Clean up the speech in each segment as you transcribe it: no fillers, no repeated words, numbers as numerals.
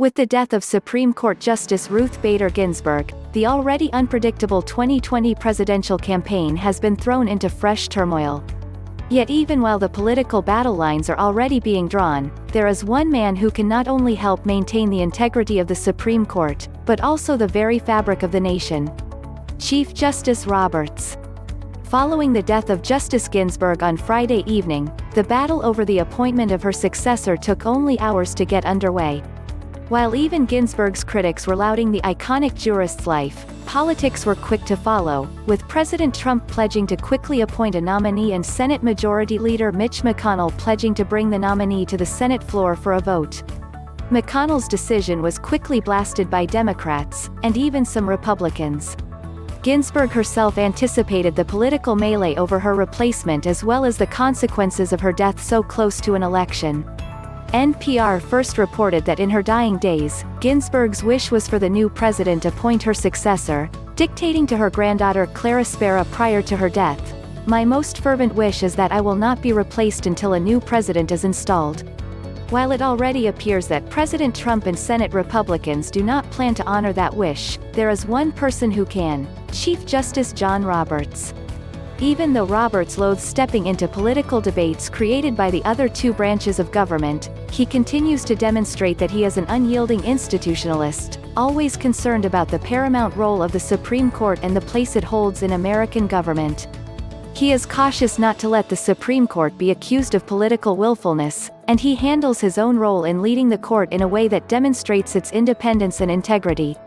With the death of Supreme Court Justice Ruth Bader Ginsburg, the already unpredictable 2020 presidential campaign has been thrown into fresh turmoil. Yet even while the political battle lines are already being drawn, there is one man who can not only help maintain the integrity of the Supreme Court, but also the very fabric of the nation. Chief Justice Roberts. Following the death of Justice Ginsburg on Friday evening, the battle over the appointment of her successor took only hours to get underway. While even Ginsburg's critics were lauding the iconic jurist's life, politics were quick to follow, with President Trump pledging to quickly appoint a nominee and Senate Majority Leader Mitch McConnell pledging to bring the nominee to the Senate floor for a vote. McConnell's decision was quickly blasted by Democrats, and even some Republicans. Ginsburg herself anticipated the political melee over her replacement as well as the consequences of her death so close to an election. NPR first reported that in her dying days, Ginsburg's wish was for the new president to appoint her successor, dictating to her granddaughter Clara Spera prior to her death, "My most fervent wish is that I will not be replaced until a new president is installed." While it already appears that President Trump and Senate Republicans do not plan to honor that wish, there is one person who can: Chief Justice John Roberts. Even though Roberts loathes stepping into political debates created by the other two branches of government, he continues to demonstrate that he is an unyielding institutionalist, always concerned about the paramount role of the Supreme Court and the place it holds in American government. He is cautious not to let the Supreme Court be accused of political willfulness, and he handles his own role in leading the court in a way that demonstrates its independence and integrity.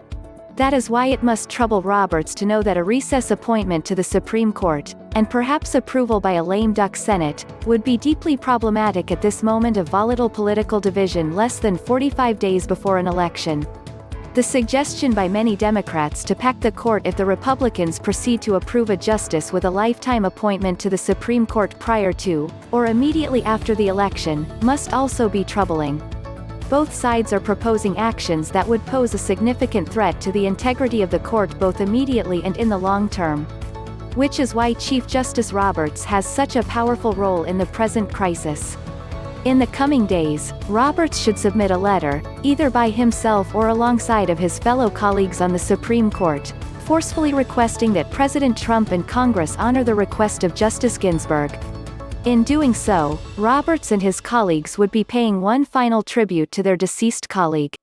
That is why it must trouble Roberts to know that a recess appointment to the Supreme Court, and perhaps approval by a lame duck Senate, would be deeply problematic at this moment of volatile political division less than 45 days before an election. The suggestion by many Democrats to pack the court if the Republicans proceed to approve a justice with a lifetime appointment to the Supreme Court prior to, or immediately after the election, must also be troubling. Both sides are proposing actions that would pose a significant threat to the integrity of the court both immediately and in the long term. Which is why Chief Justice Roberts has such a powerful role in the present crisis. In the coming days, Roberts should submit a letter, either by himself or alongside of his fellow colleagues on the Supreme Court, forcefully requesting that President Trump and Congress honor the request of Justice Ginsburg. In doing so, Roberts and his colleagues would be paying one final tribute to their deceased colleague.